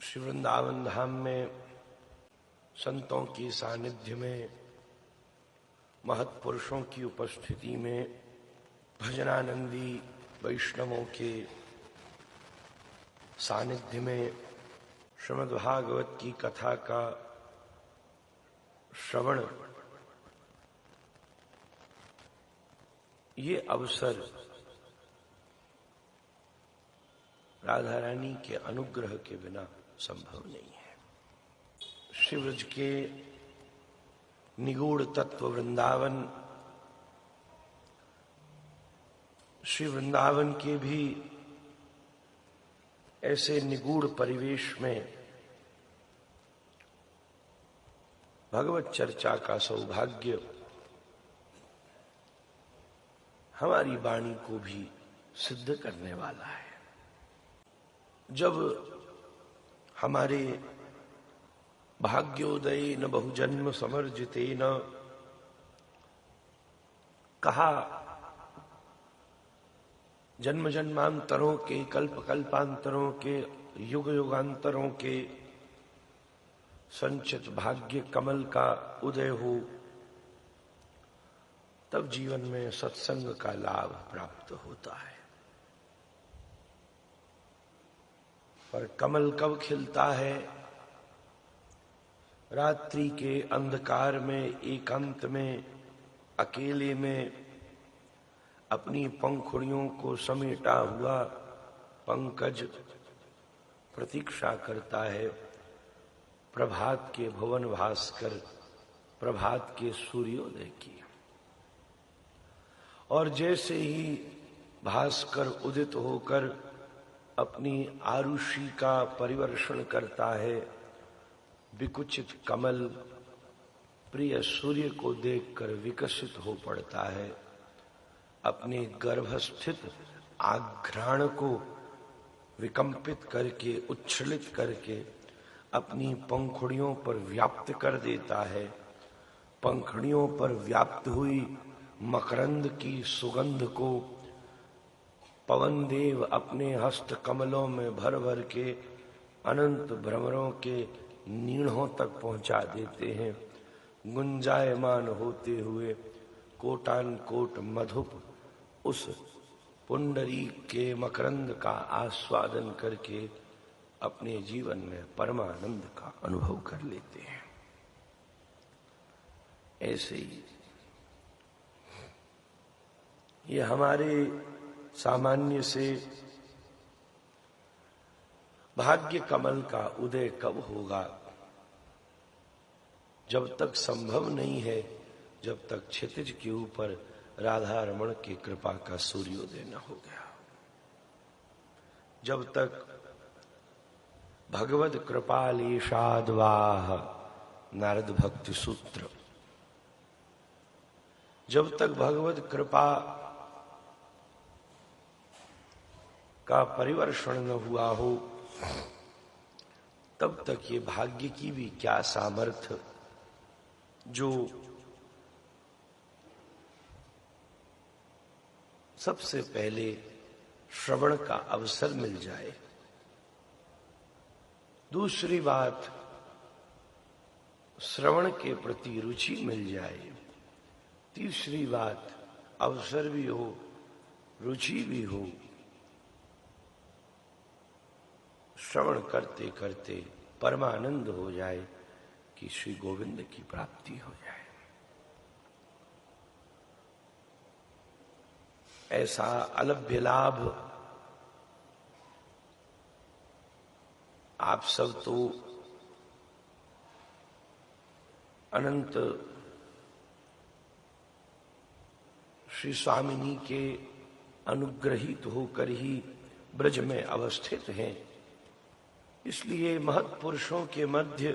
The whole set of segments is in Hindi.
श्री वृंदावन धाम में संतों की सानिध्य में, महत्पुरुषों की उपस्थिति में, भजनानंदी वैष्णवों के सानिध्य में श्रीमद्भागवत की कथा का श्रवण, ये अवसर राधा रानी के अनुग्रह के बिना संभव नहीं है। शिवव्रज के निगूढ़ तत्व वृंदावन, श्री वृंदावन के भी ऐसे निगूढ़ परिवेश में भगवत चर्चा का सौभाग्य हमारी वाणी को भी सिद्ध करने वाला है। जब हमारे भाग्योदयेन बहुजन्म समर्जितेन कहा, जन्म जन्मांतरों के, कल्प कल्पांतरों के, युग युगांतरों के संचित भाग्य कमल का उदय हो, तब जीवन में सत्संग का लाभ प्राप्त होता है। पर कमल कब खिलता है? रात्रि के अंधकार में, एकांत में, अकेले में अपनी पंखुड़ियों को समेटा हुआ पंकज प्रतीक्षा करता है प्रभात के भुवन भास्कर, प्रभात के सूर्योदय की। और जैसे ही भास्कर उदित होकर अपनी आरुषि का परिवर्षण करता है, विकुचित कमल प्रिय सूर्य को देखकर विकसित हो पड़ता है। अपने गर्भस्थित आघ्राण को विकंपित करके, उच्छलित करके अपनी पंखुड़ियों पर व्याप्त कर देता है। पंखुड़ियों पर व्याप्त हुई मकरंद की सुगंध को पवन देव अपने हस्त कमलों में भर भर के अनंत भ्रमरों के नीढ़ों तक पहुंचा देते हैं। गुंजायमान होते हुए कोटान कोट मधुप उस पुंडरी के मकरंद का आस्वादन करके अपने जीवन में परमानंद का अनुभव कर लेते हैं। ऐसे ही ये हमारे सामान्य से भाग्य कमल का उदय कब होगा? जब तक संभव नहीं है, जब तक क्षितिज के ऊपर राधा रमण की कृपा का सूर्योदय न हो गया, जब तक भगवद कृपालेशाद्वाह नारद भक्ति सूत्र, जब तक भगवद कृपा का परिवर्षण न हुआ हो, तब तक ये भाग्य की भी क्या सामर्थ्य जो सबसे पहले श्रवण का अवसर मिल जाए। दूसरी बात, श्रवण के प्रति रुचि मिल जाए। तीसरी बात, अवसर भी हो, रुचि भी हो, श्रवण करते करते परमानंद हो जाए कि श्री गोविंद की प्राप्ति हो जाए। ऐसा अलभ्य लाभ आप सब तो अनंत श्री स्वामिनी के अनुग्रहित होकर ही ब्रज में अवस्थित हैं। इसलिए महत्पुरुषों के मध्य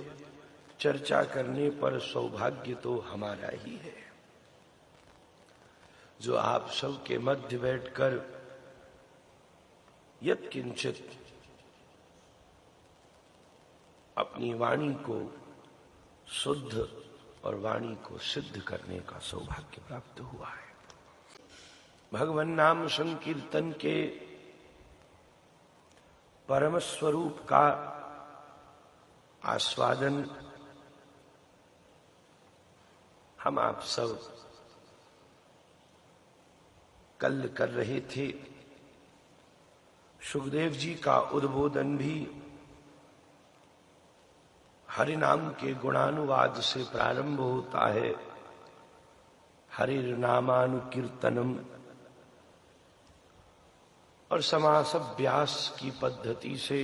चर्चा करने पर सौभाग्य तो हमारा ही है, जो आप सब के मध्य बैठकर यत्किंचित अपनी वाणी को शुद्ध और वाणी को सिद्ध करने का सौभाग्य प्राप्त हुआ है। भगवान नाम संकीर्तन के परम स्वरूप का आस्वादन हम आप सब कल कर रहे थे। सुखदेव जी का उद्बोधन भी हरि नाम के गुणानुवाद से प्रारंभ होता है। हरिर नामानुकीर्तनम, और समासभ्यास की पद्धति से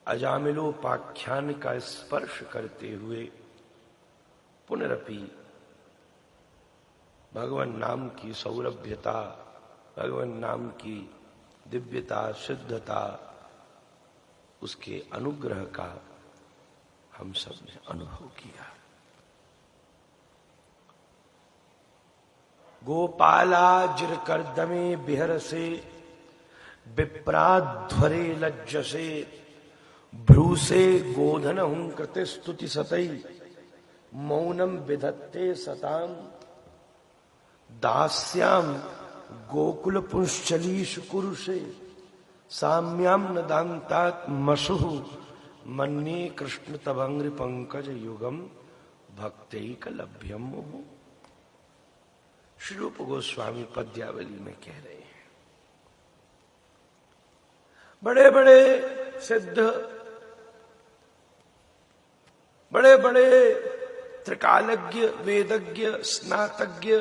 अजामिलोपाख्यान का स्पर्श करते हुए पुनरपि भगवान नाम की सौरभ्यता, भगवान नाम की दिव्यता, सिद्धता, उसके अनुग्रह का हम सब ने अनुभव किया। गोपालाजिर कर्दमे बिहर से विप्राध्वरे लज्जसे भ्रूसे गोधन हुंकृते स्तुति सतई मौनम विधत्ते सताम दास्याम गोकुल पुंश्चलीश कुरुषे साम्याम न दांतात मसुः मन्ये कृष्ण तवंग्रि पंकज युगम भक्तैक लभ्यम। श्री रूप गोस्वामी पद्यावली में कह रहे हैं, बड़े बड़े सिद्ध, बड़े बड़े त्रिकालज्ञ, वेदज्ञ, स्नातज्ञ,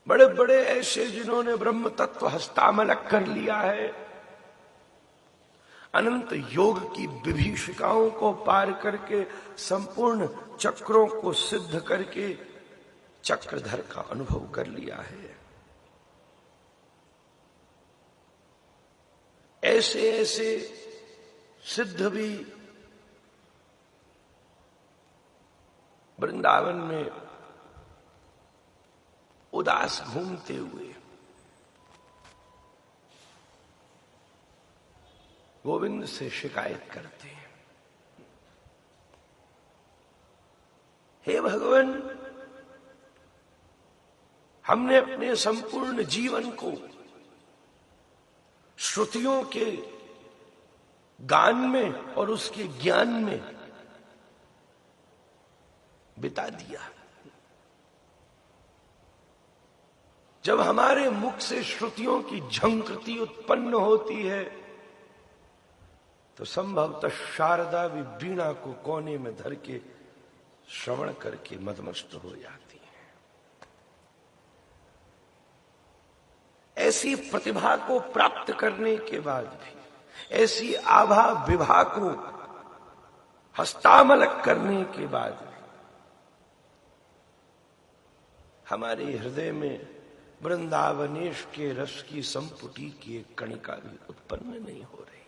बड़े बड़े ऐसे जिन्होंने ब्रह्म तत्व हस्तामलक कर लिया है, अनंत योग की विभीषिकाओं को पार करके संपूर्ण चक्रों को सिद्ध करके चक्रधर का अनुभव कर लिया है, ऐसे ऐसे सिद्ध भी वृंदावन में उदास घूमते हुए गोविंद से शिकायत करते हैं, हे भगवान, हमने अपने संपूर्ण जीवन को श्रुतियों के गान में और उसके ज्ञान में बिता दिया। जब हमारे मुख से श्रुतियों की झंकृति उत्पन्न होती है तो संभवतः शारदा भी वीणा को कोने में धर के श्रवण करके मदमस्त हो जाती है। ऐसी प्रतिभा को प्राप्त करने के बाद भी, ऐसी आभा विभा को हस्तामलक करने के बाद भी हमारे हृदय में वृंदावनेश के रस की संपुटी की एक कणिका भी उत्पन्न नहीं हो रही।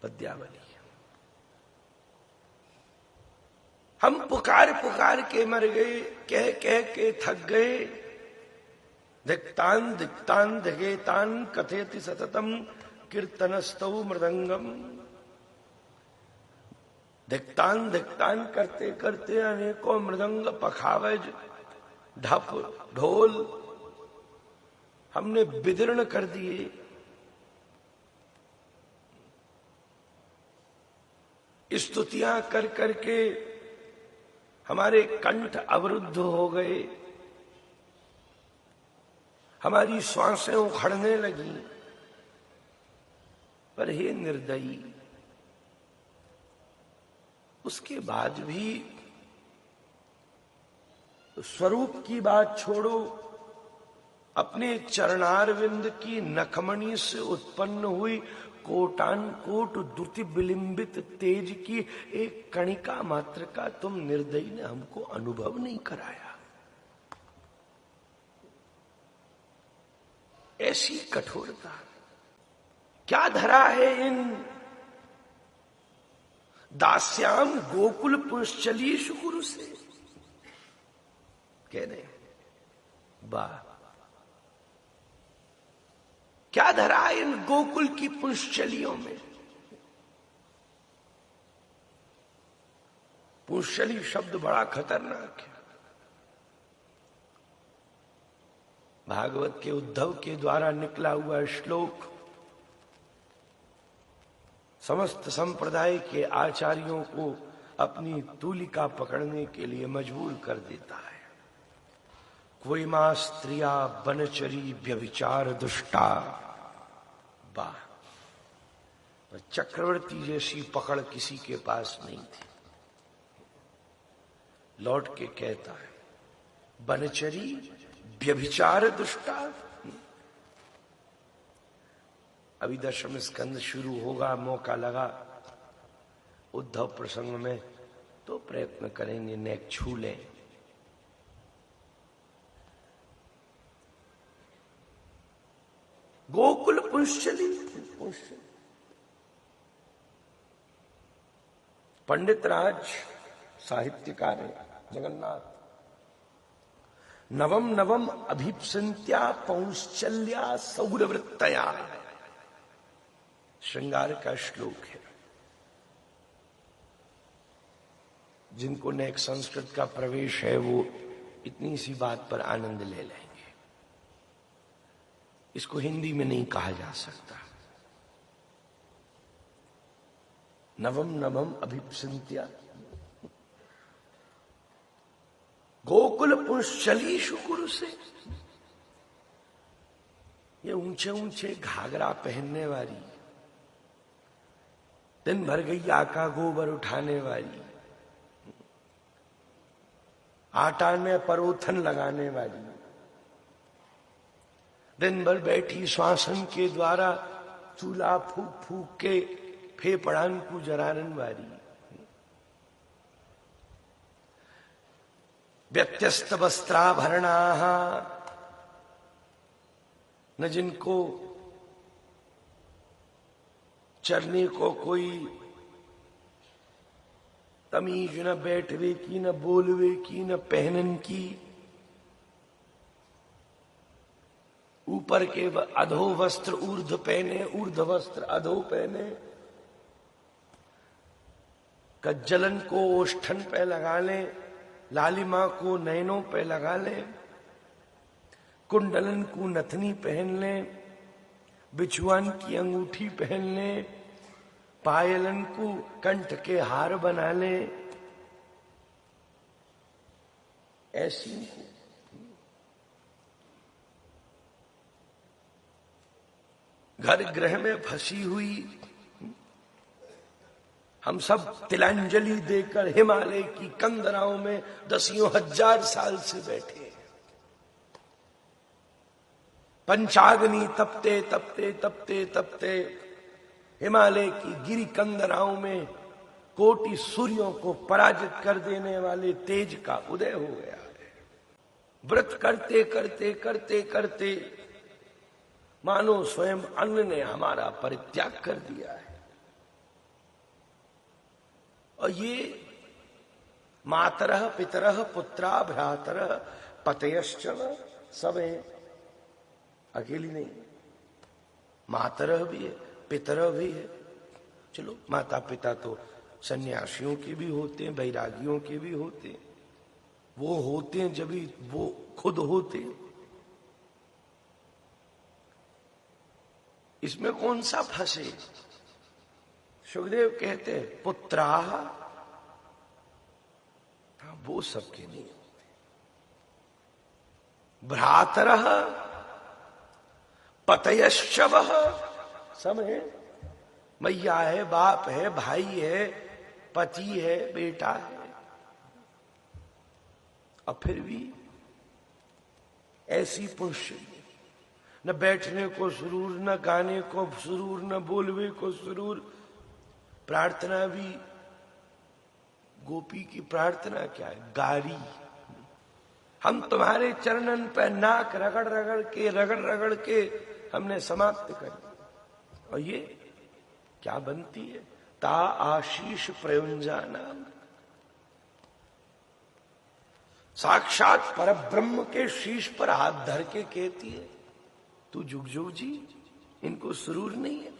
पद्यावली, हम पुकार पुकार के मर गए, कह कह के थक गए। दिक्तान दिक्तान दिगेतान कथेति सततम कीर्तनस्तौ मृदंगम। दिक्तान दिक्तान करते करते अनेकों मृदंग, पखावज, ढप, ढोल हमने विदीर्ण कर दिए। स्तुतियां कर करके हमारे कंठ अवरुद्ध हो गए, हमारी श्वासें उखड़ने लगी। पर हे निर्दयी, उसके बाद भी स्वरूप की बात छोड़ो, अपने चरणारविंद की नखमणि से उत्पन्न हुई कोटान कोट द्रुति विलिंबित तेज की एक कणिका मात्र का तुम निर्दयी ने हमको अनुभव नहीं कराया। ऐसी कठोरता क्या धरा है इन दास्याम गोकुल पुंश्चलीश गुरु से। कह रहे वाह, क्या धरा है इन गोकुल की पुंश्चलियों में। पुंश्चली शब्द बड़ा खतरनाक है। भागवत के उद्धव के द्वारा निकला हुआ श्लोक समस्त संप्रदाय के आचार्यों को अपनी तूलिका पकड़ने के लिए मजबूर कर देता है। कोई मां स्त्रिया बनचरी व्यभिचार दुष्टा बा, चक्रवर्ती जैसी पकड़ किसी के पास नहीं थी। लौट के कहता है बनचरी व्यभिचार दुष्टा। अभी 10वें स्कंद शुरू होगा, मौका लगा उद्धव प्रसंग में तो प्रयत्न करेंगे नेक छू लें। गोकुल पुंशली, पंडित राज साहित्यकार है जगन्नाथ। नवम नवम अभिप्संत्या पौंश्चल्या सौरवृत्तया, श्रृंगार का श्लोक है। जिनको नेक संस्कृत का प्रवेश है वो इतनी सी बात पर आनंद ले लेंगे। इसको हिंदी में नहीं कहा जा सकता। नवम नवम अभिप्संत्या गोकुल पुंशली शुकुर से, ये ऊंचे ऊंचे घाघरा पहनने वाली, दिन भर गैया का गोबर उठाने वाली, आटा में परोथन लगाने वाली, दिन भर बैठी श्वासन के द्वारा चूल्हा फूक फूक के फेफड़ान को जराने वाली, व्यत्यस्त वस्त्राभरणा, न जिनको चरने को कोई तमीज न बैठवे की, न बोलवे की, न पहनन की, ऊपर के अधो वस्त्र ऊर्ध्व पहने, ऊर्ध्व वस्त्र अधो पहने, कज्जलन को ओष्ठन पे लगा ले, लालिमा को नैनों पे लगा ले, कुंडलन को नथनी पहन ले, बिछुआन की अंगूठी पहन ले, पायलन को कंठ के हार बना ले, ऐसी घर गृह में फंसी हुई हम सब तिलांजलि देकर हिमालय की कंदराओं में 10,000 साल से बैठे। पंचाग्नि तपते तपते तपते तपते हिमालय की गिरी कंदराओं में कोटि सूर्यों को पराजित कर देने वाले तेज का उदय हो गया है। व्रत करते करते करते करते मानो स्वयं अन्न ने हमारा परित्याग कर दिया है। और ये मातरः पितरः पुत्रा भ्रातरः पतयश्च सब है, अकेली नहीं। मातरः भी है, पितरः भी है। चलो माता पिता तो सन्यासियों के भी होते हैं, बैरागियों के भी होते हैं। वो होते हैं जब वो खुद होते हैं। इसमें कौन सा फंसे? सुखदेव कहते हैं पुत्राः, वो सबके नहीं होते। भ्रातरः पतयश्चवः, सब है। मैया है, बाप है, भाई है, पति है, बेटा है। और फिर भी ऐसी पुष्य, न बैठने को सुरूर, न गाने को सुरूर, न बोलवे को सुरूर। प्रार्थना भी, गोपी की प्रार्थना क्या है? गारी। हम तुम्हारे चरणन पे नाक रगड़ रगड़ के हमने समाप्त कर दिया। और ये क्या बनती है? ता आशीष प्रयुंजाना, साक्षात परब्रह्म के शीश पर हाथ धर के कहती है तू जुग जुग जी। इनको सुरूर नहीं है,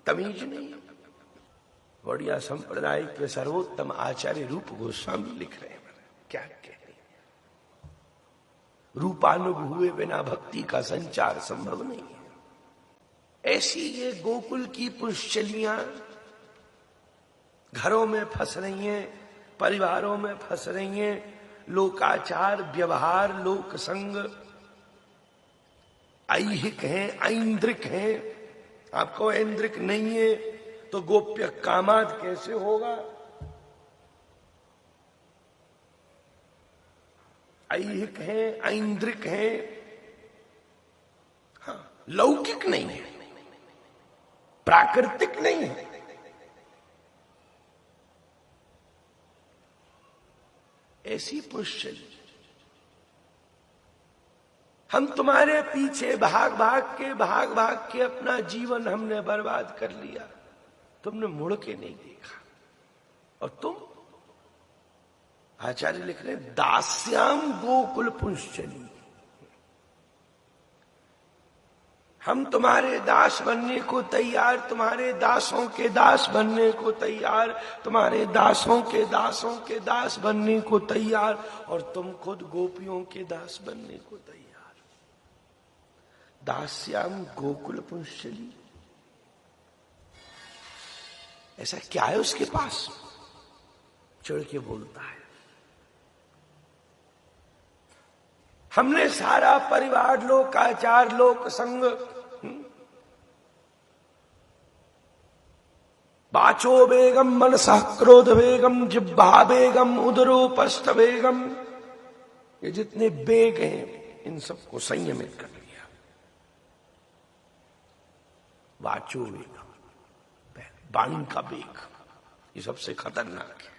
तमीज नहीं है। गौड़िया संप्रदाय के सर्वोत्तम आचार्य रूप गोस्वामी लिख रहे हैं, क्या कह रहे हैं? रूपानुभव हुए बिना भक्ति का संचार संभव नहीं है। ऐसी ये गोकुल की पुष्चलियां घरों में फंस रही हैं, परिवारों में फंस रही हैं। लोकाचार, व्यवहार, लोक संग, ऐहिक हैं, ऐन्द्रिक हैं। आपको ऐन्द्रिक नहीं है तो गोप्य कामाद कैसे होगा? ऐहिक हैं, ऐन्द्रिक हैं, हाँ, लौकिक नहीं है, प्राकृतिक नहीं है। ऐसी पुष्चली हम तुम्हारे पीछे भाग भाग के अपना जीवन हमने बर्बाद कर लिया, तुमने मुड़ के नहीं देखा। और तुम, आचार्य लिख रहे हैं, दास्याम गोकुल पुष्चली, हम तुम्हारे दास बनने को तैयार, तुम्हारे दासों के दास बनने को तैयार, तुम्हारे दासों के दासों के दास बनने को तैयार, और तुम खुद गोपियों के दास बनने को तैयार। दास्याम गोकुल पुष्चली, ऐसा क्या है उसके पास? चढ़ के बोलता है, हमने सारा परिवार, लोकाचार, लोक संग, वाचो बेगम मनसः क्रोध बेगम, जिह्वा बेगम उदरोपस्थ बेगम, ये जितने बेग हैं इन सबको संयमित कर लिया। वाचो बेगम, वाणी का बेग, ये सबसे खतरनाक है।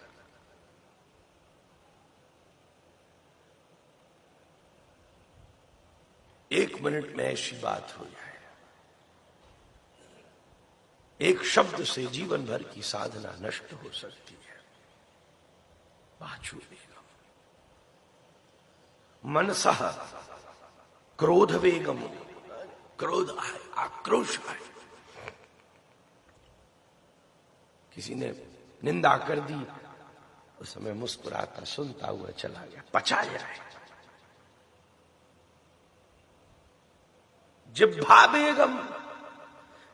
एक मिनट में ऐसी बात हो जाए, एक शब्द से जीवन भर की साधना नष्ट हो सकती है। वाचो वेगम, मनसः क्रोध वेगम, क्रोध आए, आक्रोश आए, किसी ने निंदा कर दी, उस समय मुस्कुराता सुनता हुआ चला गया, पचा जाए। जिह्वा बेगम,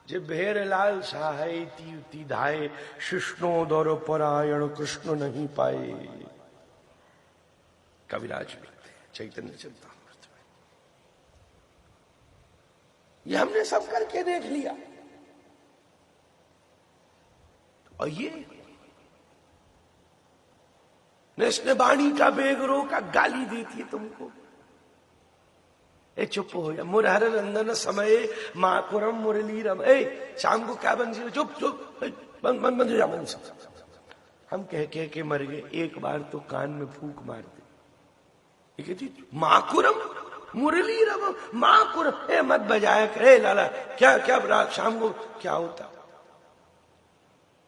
जिह्वेर लाल सहाय तीर्थी धाये, शिष्णो दौर परायण कृष्ण नहीं पाए। कविराज लिखते हैं चैतन्य चरितामृत में। ये हमने सब करके देख लिया। और ये इसने वाणी का बेग रोका, गाली देती है तुमको, ए चुप हो जा, मुरहर रंदन समय माकुरम मुरली रम, ए शाम को क्या बंसी, चुप चुप, बंद हो जा, बंद। हम कह के मर गए, एक बार तो कान में फूंक मार दे। कहती माकुरम मुरली रम, माकुरम, ए मत बजाया करे लाला, क्या क्या रात शाम को क्या होता?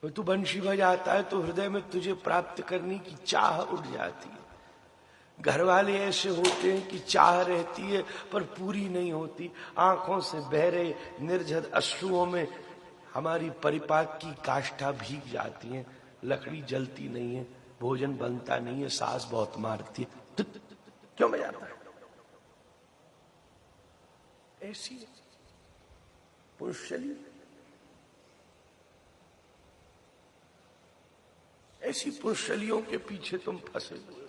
तू बंशी बजाता है तो हृदय में तुझे प्राप्त करने की चाह उठ जाती है। घर वाले ऐसे होते हैं कि चाह रहती है पर पूरी नहीं होती। आंखों से बहरे निर्झर अश्रुओं में हमारी परिपाक की काष्ठा भीग जाती है, लकड़ी जलती नहीं है, भोजन बनता नहीं है, सास बहुत मारती है, क्यों बजाता है? ऐसी पुष्चली, ऐसी पुष्चलियों के पीछे तुम फंसे हुए।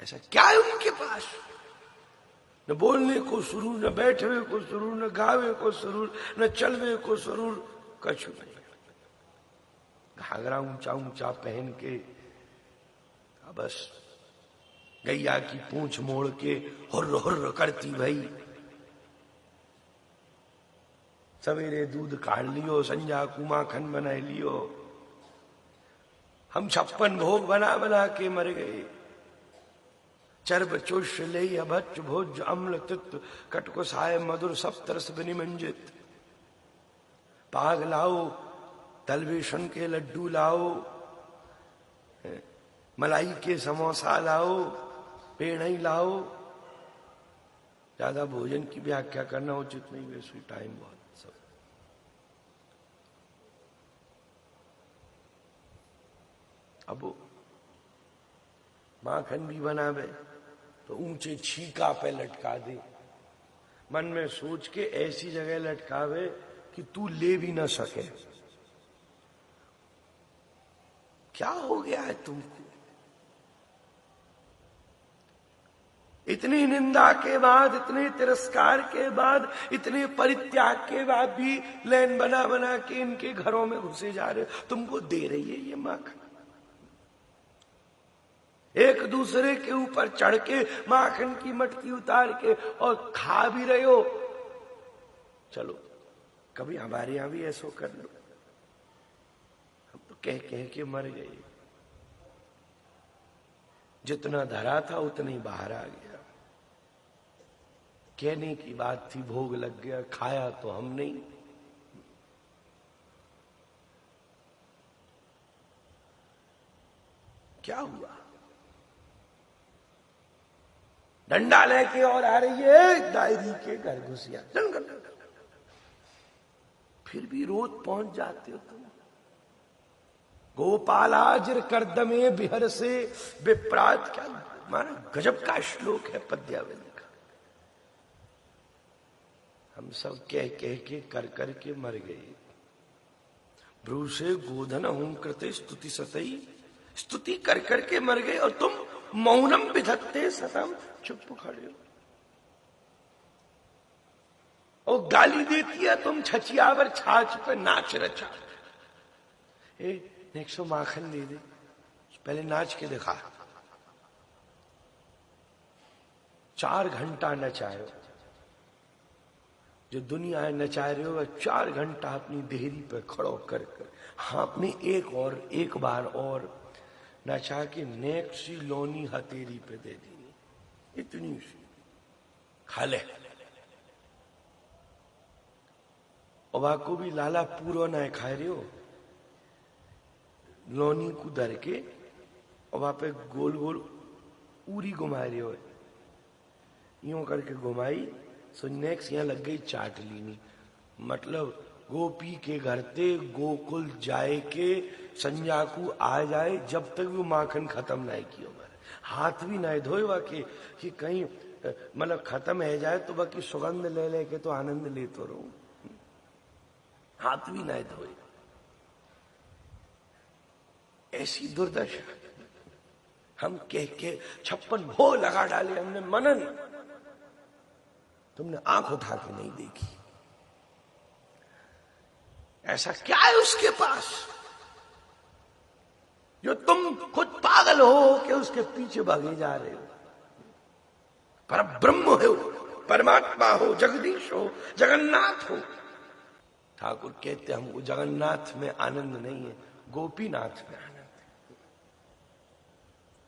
ऐसा क्या है उनके पास? न बोलने को सुरूर, न बैठवे को सुरूर, न गावे को सुरूर, न चलवे को सुरूर, कछु नहीं। घाघरा ऊंचा ऊंचा पहन के बस गैया की पूंछ मोड़ के हुर्र हुर्र करती भई। सवेरे दूध काढ़ लियो, संजा कुमाखन बना लियो। हम 56 भोग बना बना के मर गए। चर्ब चोष ले अभच भोज अम्ल तित्व कटकुसाय मधुर सप्तरस विनिमंजित। पाग लाओ, तलबेसन के लड्डू लाओ, मलाई के समोसा लाओ, पेड़ई लाओ। ज्यादा भोजन की व्याख्या करना उचित नहीं, वैसे टाइम बहुत सब। अब माखन भी बनावे ऊंचे छीका पे लटका दे। मन में सोच के ऐसी जगह लटकावे कि तू ले भी ना सके। क्या हो गया है तुमको? इतनी निंदा के बाद, इतने तिरस्कार के बाद, इतने परित्याग के बाद भी लाइन बना बना के इनके घरों में घुसे जा रहे हो। तुमको दे रही है ये माखन। एक दूसरे के ऊपर चढ़ के माखन की मटकी उतार के और खा भी रहे हो। चलो कभी हमारे यहां भी ऐसा कर लो। हम तो कह कह के मर गए। जितना धरा था उतना ही बाहर आ गया। कहने की बात थी, भोग लग गया, खाया तो हम नहीं। क्या हुआ? डंडा लेके और आ रही है डायरी के घर घुसिया। फिर भी रोज पहुंच जाते हो तुम। गोपालाजिर करदमे बिहर से विप्रात। क्या माना गजब का श्लोक है पद्यावली का। हम सब कह कह के कर कर के मर गए। भ्रू से गोधन हूं कृते स्तुति सतई। स्तुति कर कर के मर गए और तुम मौनम विधत्ते सतम, चुप खड़े हो। और गाली देती है तुम छचियावर छाछ पे नाच रचा। नेक्स्ट माखन दे दे, पहले नाच के दिखा। 4 घंटा नचायो। जो दुनिया है नचा रहे हो 4 घंटा अपनी देहरी पे खड़ो कर कर। हाँ अपने एक बार और नचा के नेक्स्ट सी लोनी हथेरी पे दे दी। इतनी सी खा ले। और को भी लाला पूरा ना खा रहे हो। लोनी को धर के और वहां पे गोल गोल पूरी घुमा रहे हो। यूं करके घुमाई सो नेक्स्ट यहां लग गई चाट लीनी। मतलब गोपी के घर ते गोकुल जाए के संज्ञा को आ जाए जब तक वो माखन खत्म ना की हो। हाथ भी ना धोए वाके कि कहीं मतलब खत्म है जाए तो बाकी सुगंध ले लेके तो आनंद ले तो रहूं। हाथ भी ना धोए। ऐसी दुर्दशा। हम कह के 56 भोग लगा डाले हमने मनन। तुमने आंख उठा के नहीं देखी। ऐसा क्या है उसके पास जो तुम खुद पागल हो कि उसके पीछे भागे जा रहे हो? पर ब्रह्म हो, परमात्मा हो, जगदीश हो, जगन्नाथ हो। ठाकुर कहते हमको जगन्नाथ में आनंद नहीं है, गोपीनाथ में आनंद है।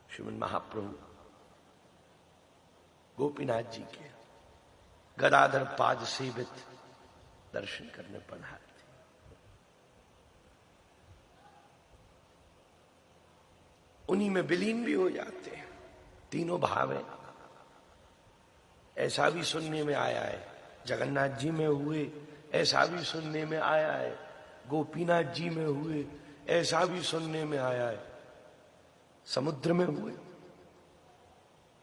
श्रीमन महाप्रभु गोपीनाथ जी के गदाधर पाद सेवित दर्शन करने पधारे। उन्हीं में विलीन भी हो जाते हैं। तीनों भाव हैं। ऐसा भी सुनने में आया है जगन्नाथ जी में हुए, ऐसा भी सुनने में आया है गोपीनाथ जी में हुए, ऐसा भी सुनने में आया है समुद्र में हुए।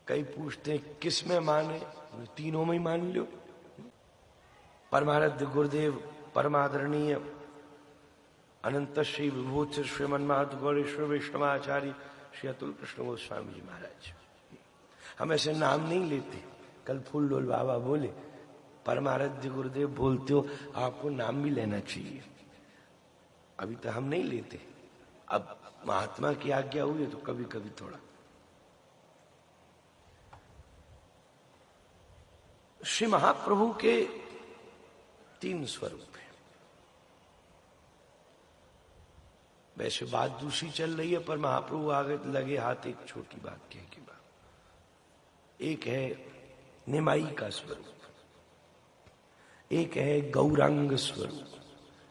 कई पूछते हैं किस में माने? तीनों में ही मान लो। परमाराध्य गुरुदेव परमादरणीय अनंत श्री विभूति श्रीमन महत गौरेश्वर वैष्णवाचार्य श्री अतुल कृष्ण गोस्वामी जी महाराज। हम ऐसे नाम नहीं लेते। कल फूल डोल बाबा बोले परमाराध्य गुरुदेव बोलते हो, आपको नाम भी लेना चाहिए। अभी तो हम नहीं लेते। अब महात्मा की आज्ञा हुई है तो कभी कभी थोड़ा। श्री महाप्रभु के 3 स्वरूप हैं। वैसे बात दूसरी चल रही है पर महाप्रभु आगे लगे हाथ एक छोटी बात कह के बात। एक है निमाई का स्वरूप, एक है गौरांग स्वरूप,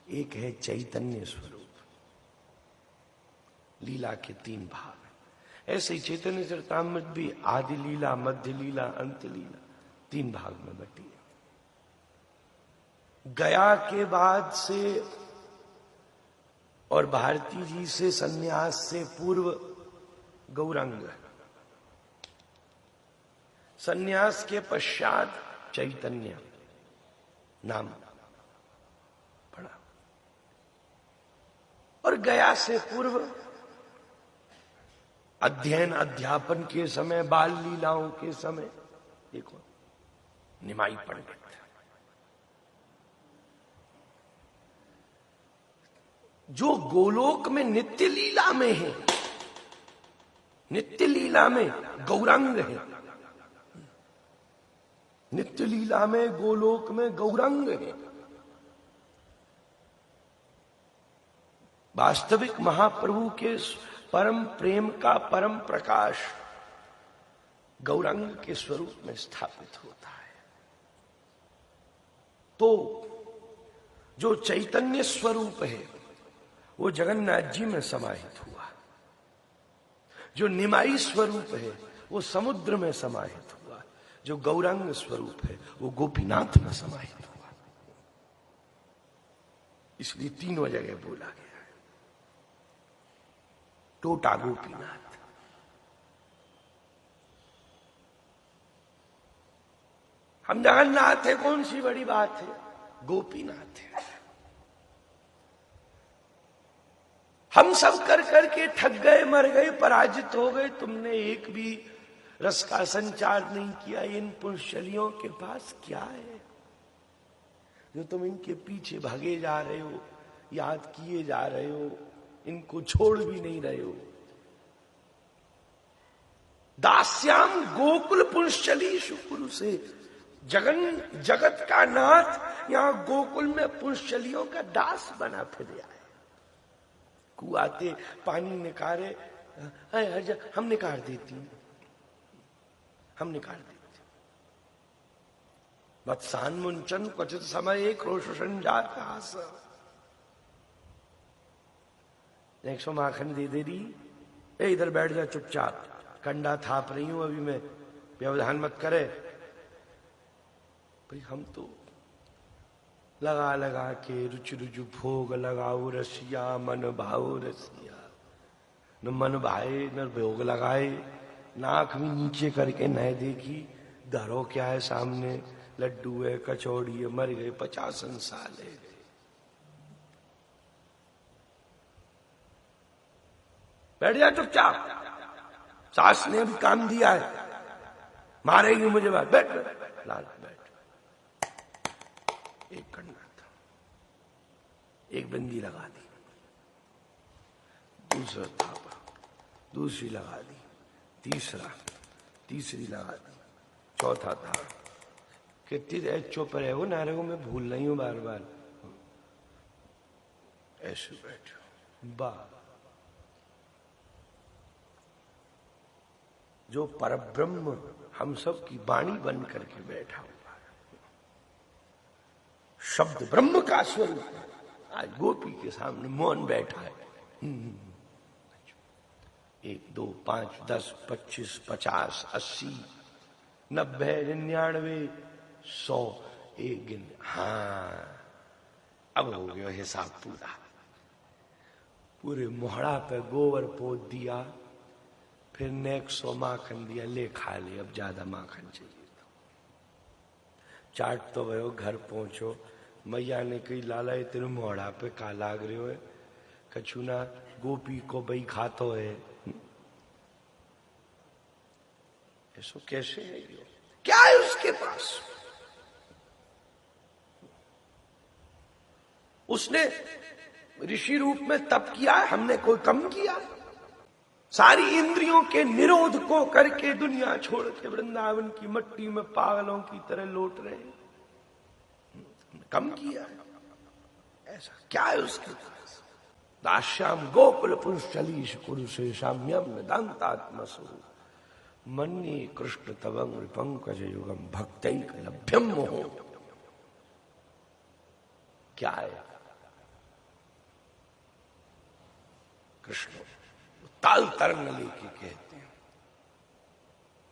एक है चैतन्य स्वरूप। लीला के 3 भाग। ऐसे ही चैतन्य चरितामृत भी आदि लीला, मध्य लीला, अंत लीला 3 भाग में बटी है। गया के बाद से और भारती जी से संन्यास से पूर्व गौरांग, सन्यास के पश्चात चैतन्य नाम पड़ा। और गया से पूर्व अध्ययन अध्यापन के समय, बाल लीलाओं के समय देखो निमाई पंडित। जो गोलोक में नित्य लीला में है, नित्य लीला में गौरांग है, नित्य लीला में गोलोक में गौरांग है। वास्तविक महाप्रभु के परम प्रेम का परम प्रकाश गौरांग के स्वरूप में स्थापित होता है। तो जो चैतन्य स्वरूप है वो जगन्नाथ जी में समाहित हुआ, जो निमाई स्वरूप है वो समुद्र में समाहित हुआ, जो गौरांग स्वरूप है वो गोपीनाथ में समाहित हुआ। इसलिए तीनों जगह बोला गया है टोटा गोपीनाथ। हम जगन्नाथ है, कौन सी बड़ी बात है, गोपीनाथ है। हम सब कर करके थक गए, मर गए, पराजित हो गए, तुमने एक भी रस का संचार नहीं किया। इन पुंशलियों के पास क्या है जो तुम इनके पीछे भागे जा रहे हो, याद किए जा रहे हो, इनको छोड़ भी नहीं रहे हो। दास्याम गोकुल पुंशली शुकुरु से जगत का नाथ यहां गोकुल में पुंशलियों का दास बना फिर आए। कुआते पानी निकारे, हम निकाल देती, हम निकाल देते। वत्सान मुंचन क्वचित समय क्रोश संजात हास। 100 माखन दे दे रही, इधर बैठ जा चुपचाप, कंडा थाप रही हूं अभी मैं, व्यवधान मत करे। भाई हम तो लगा लगा के रुचि रुचु भोग लगाओ रसिया, मन भाओ रसिया। न मन भाए न भोग लगाए, नाक भी नीचे करके न देखी, धरो क्या है सामने, लड्डू है, कचौड़ी है, मर गए 50 साल है। बैठ जा चुपचाप, सास ने भी काम दिया है, मारेगी मुझे, बैठ बैठ लाल बैठ। एक करना था, एक बंदी लगा दी, दूसरा थापा, दूसरी लगा दी, तीसरी लगा दी, चौथा था। कितनी देर चुप रहे हो, नारे को मैं भूल रही हूं बार बार। ऐसे बैठो, बा जो परब्रह्म हम सब की वाणी बन करके बैठा हुआ, शब्द ब्रह्म का स्वरूप है, आज गोपी के सामने मौन बैठा है। 1 2 5 10 25 50 80 90 99 100 एक गिन। हाँ, अब हो गया हिसाब पूरा। पूरे मोहड़ा पे गोबर पोत दिया, फिर ने 100 माखन दिया, ले खा ले, अब ज्यादा माखन चाहिए तो चाट तो भयो, घर पहुंचो, मैया ने कही लाला ये तेरे मोहड़ा पे का लाग रहे हो है, कछु ना गोपी को बई खातो है। ऐसो कैसे है ये? क्या है उसके पास? उसने ऋषि रूप में तप किया है, हमने कोई कम किया? सारी इंद्रियों के निरोध को करके दुनिया छोड़ के वृंदावन की मट्टी में पागलों की तरह लौट रहे, कम किया है? ऐसा क्या है उसके पास? दास्याम गोकुल पुंशलीश कुरुषे साम्यम दांतात्मसु मन्ये कृष्ण तवंग पंकज युगम भक्तैक लभ्यम मोह। क्या है कृष्ण? ताल तरंग लेके कहते हैं,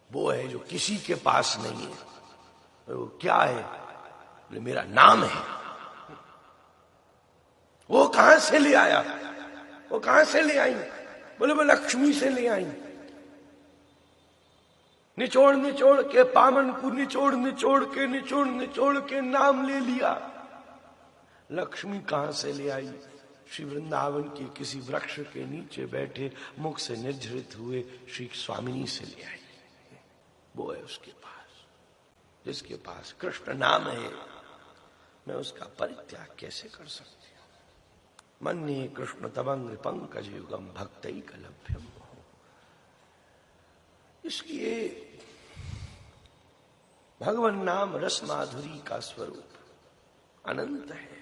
वो है जो किसी के पास नहीं है। वो क्या है? बोले मेरा नाम है। वो कहां से ले आया? वो कहां से ले आई? बोले वो लक्ष्मी से ले आई। निचोड़ निचोड़ के पामन को निचोड़ के नाम ले लिया। लक्ष्मी कहां से ले आई? श्री वृंदावन के किसी वृक्ष के नीचे बैठे मुख से निर्झरित हुए श्री स्वामिनी से ले आई। वो है उसके पास, जिसके पास कृष्ण नाम है, मैं उसका परित्याग कैसे कर सकती हूं? मन्ये कृष्ण तवंग पंकज युगम भक्तैक लभ्यम। इसलिए भगवान नाम रस माधुरी का स्वरूप अनंत है।